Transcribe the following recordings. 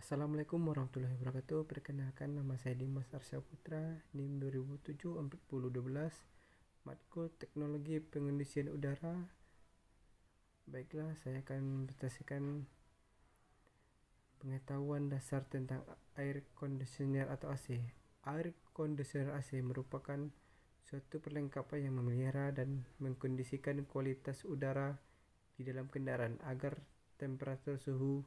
Assalamualaikum warahmatullahi wabarakatuh. Perkenalkan, nama saya Dimas Arsya Putra, NIM 2007-4012, matkul Teknologi Pengondisian Udara. Baiklah, saya akan mempresentasikan pengetahuan dasar tentang air conditioner atau AC. Air conditioner AC merupakan suatu perlengkapan yang memelihara dan mengkondisikan kualitas udara di dalam kendaraan agar temperatur, suhu,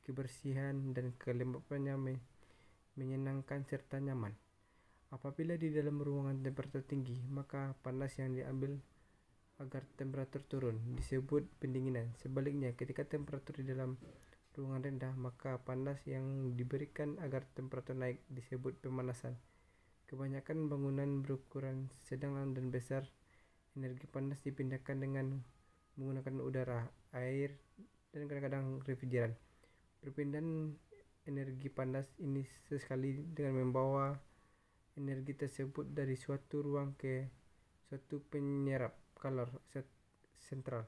kebersihan, dan kelembapannya menyenangkan serta nyaman. Apabila di dalam ruangan temperatur tinggi, maka panas yang diambil agar temperatur turun disebut pendinginan. Sebaliknya, ketika temperatur di dalam ruangan rendah, maka panas yang diberikan agar temperatur naik disebut pemanasan. Kebanyakan bangunan berukuran sedang dan besar, energi panas dipindahkan dengan menggunakan udara, air, dan kadang-kadang refrigeran. Perpindahan energi panas ini sesekali dengan membawa energi tersebut dari suatu ruang ke suatu penyerap kalor sentral.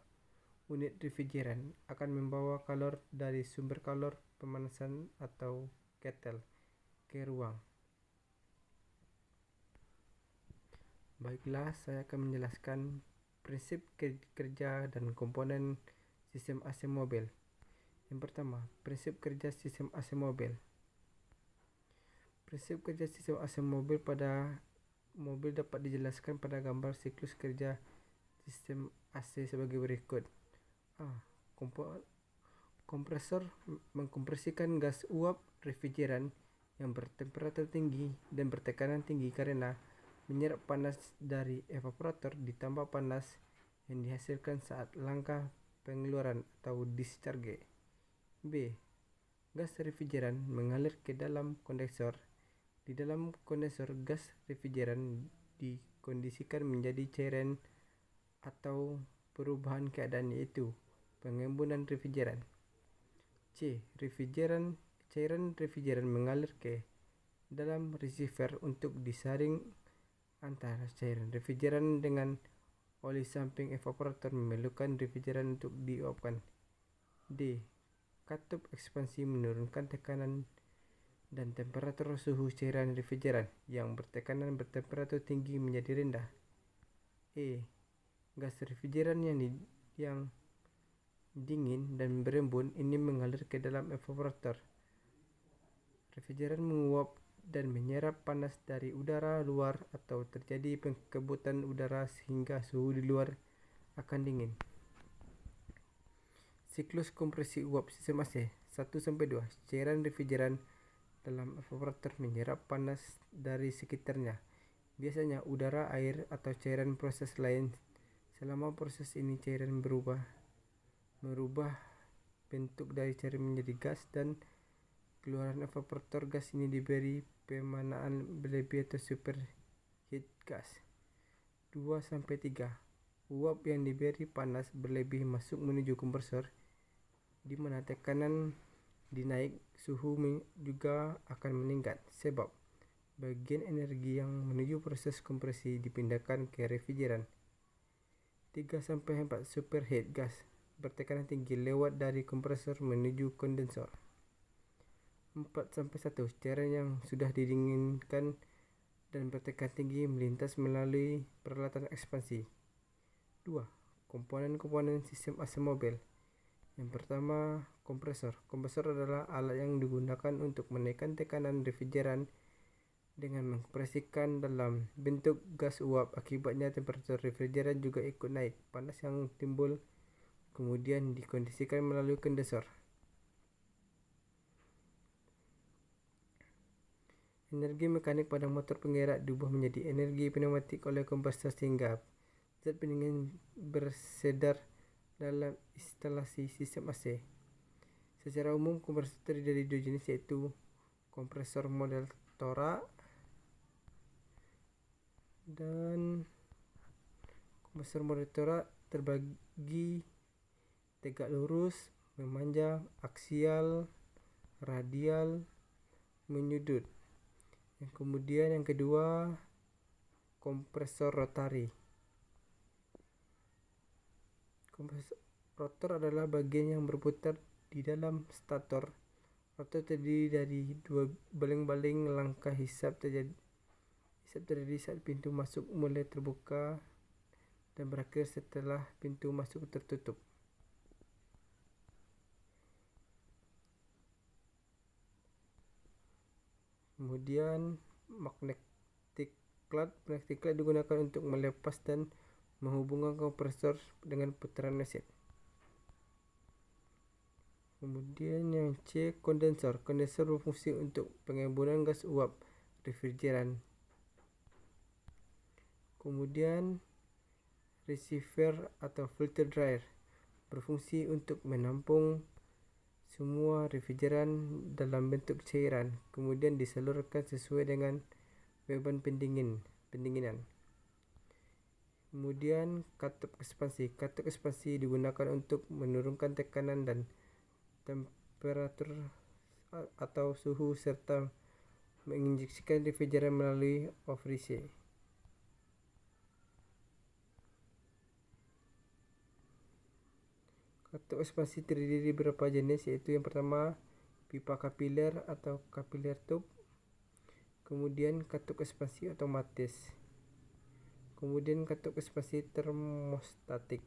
Unit refrigeran akan membawa kalor dari sumber kalor pemanasan atau kettle ke ruang. Baiklah, saya akan menjelaskan prinsip kerja dan komponen sistem AC mobil. Yang pertama, prinsip kerja sistem AC mobil. Prinsip kerja sistem AC mobil pada mobil dapat dijelaskan pada gambar siklus kerja sistem AC sebagai berikut. Kompresor mengkompresikan gas uap refrigeran yang bertemperatur tinggi dan bertekanan tinggi karena menyerap panas dari evaporator ditambah panas yang dihasilkan saat langkah pengeluaran atau discharge. B. Gas refrigeran mengalir ke dalam kondensor. Di dalam kondensor, gas refrigeran dikondisikan menjadi cairan atau perubahan keadaan, yaitu pengembunan refrigeran. C. Cairan refrigeran mengalir ke dalam reservoir untuk disaring antara cairan refrigeran dengan oli samping evaporator memerlukan refrigeran untuk diuapkan. D. Katup ekspansi menurunkan tekanan dan temperatur suhu cairan refrigeran yang bertemperatur tinggi menjadi rendah. E. Gas refrigeran yang dingin dan berembun ini mengalir ke dalam evaporator. Refrigeran menguap dan menyerap panas dari udara luar atau terjadi pengkebutan udara sehingga suhu di luar akan dingin. Siklus kompresi uap sistem AC 1-2. Cairan refrigeran dalam evaporator menyerap panas dari sekitarnya, biasanya udara, air, atau cairan proses lain. Selama proses ini cairan merubah bentuk dari cairan menjadi gas, dan keluaran evaporator gas ini diberi pemanaan berlebih atau superheat gas. 2-3. Uap yang diberi panas berlebih masuk menuju kompresor, di mana tekanan dinaik, suhu juga akan meningkat sebab bagian energi yang menuju proses kompresi dipindahkan ke refrigeran. 3-4. Superheat gas bertekanan tinggi lewat dari kompresor menuju kondensor. 4-1. Cairan yang sudah didinginkan dan bertekanan tinggi melintas melalui peralatan ekspansi. 2. Komponen sistem AC mobil. Yang pertama, kompresor. Kompresor adalah alat yang digunakan untuk menaikkan tekanan refrigeran dengan mengkompresikan dalam bentuk gas uap. Akibatnya temperatur refrigeran juga ikut naik. Panas yang timbul kemudian dikondisikan melalui kondensor. Energi mekanik pada motor penggerak diubah menjadi energi pneumatik oleh kompresor sehingga zat pendingin bersedar dalam instalasi sistem AC. Secara umum, kompresor terdiri dari dua jenis, yaitu kompresor model torak dan kompresor model torak terbagi tegak lurus, memanjang, aksial, radial, menyudut. Kemudian yang kedua, kompresor rotari. Kompresor rotor adalah bagian yang berputar di dalam stator atau terdiri dari dua baling-baling. Langkah hisap terjadi saat pintu masuk mulai terbuka dan berakhir setelah pintu masuk tertutup. Kemudian magnetic cloud digunakan untuk melepas dan menghubungkan kompresor dengan putaran mesin. Kemudian yang C, kondensor berfungsi untuk pengembunan gas uap refrigeran. Kemudian receiver atau filter dryer berfungsi untuk menampung semua refrigeran dalam bentuk cairan, kemudian disalurkan sesuai dengan beban pendinginan. Kemudian katup ekspansi digunakan untuk menurunkan tekanan dan temperatur atau suhu serta menginjeksikan refrigeran melalui ofrice. Katup ekspansi terdiri dari beberapa jenis, yaitu yang pertama pipa kapiler atau capillary tube, kemudian katup ekspansi otomatis, kemudian katup ekspansi termostatik.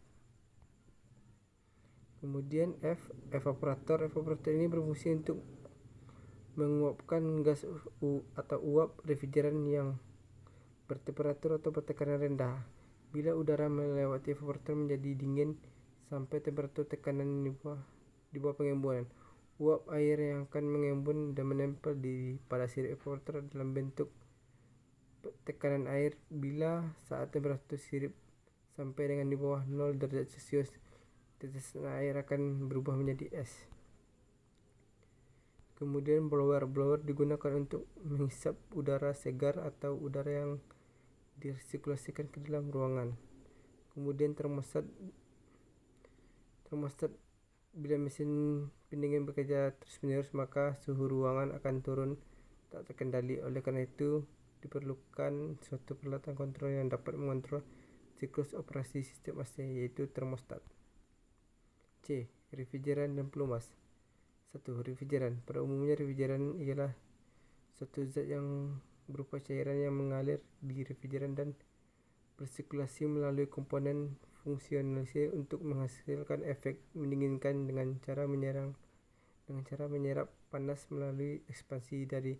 Kemudian F, evaporator ini berfungsi untuk menguapkan gas atau uap refrigeran yang bertemperatur atau bertekanan rendah. Bila udara melewati evaporator menjadi dingin sampai temperatur tekanan di bawah pengembunan, uap air yang akan mengembun dan menempel pada sirip evaporator dalam bentuk tekanan air. Bila saat temperatur sirip sampai dengan di bawah 0 derajat Celcius, tetesan air akan berubah menjadi es. Kemudian blower digunakan untuk menghisap udara segar atau udara yang disirkulasikan ke dalam ruangan. Kemudian termostat, bila mesin pendingin bekerja terus-menerus, maka suhu ruangan akan turun tak terkendali. Oleh karena itu, diperlukan suatu peralatan kontrol yang dapat mengontrol siklus operasi sistem AC, yaitu termostat. C, refrigeran dan pelumas. 1. Refrigeran. Pada umumnya refrigeran ialah suatu zat yang berupa cairan yang mengalir di refrigeran dan bersirkulasi melalui komponen fungsionalisasi untuk menghasilkan efek mendinginkan dengan cara menyerap panas melalui ekspansi dari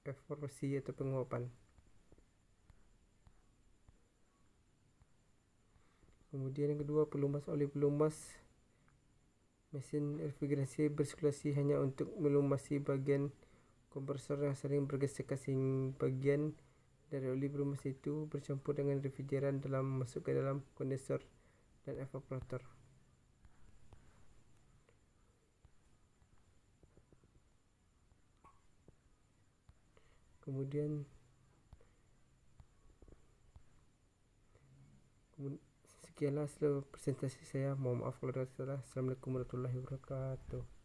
evaporasi atau penguapan. Kemudian yang kedua, pelumas. Oleh pelumas, mesin refrigerasi bersirkulasi hanya untuk melumasi bagian kompresor yang sering bergesekan, sehingga bagian dari oli pelumas itu bercampur dengan refrigeran masuk ke dalam kondensor dan evaporator. Kemudian sekianlah seluruh presentasi saya. Mohon maaf kalau ada salah. Assalamualaikum warahmatullahi wabarakatuh.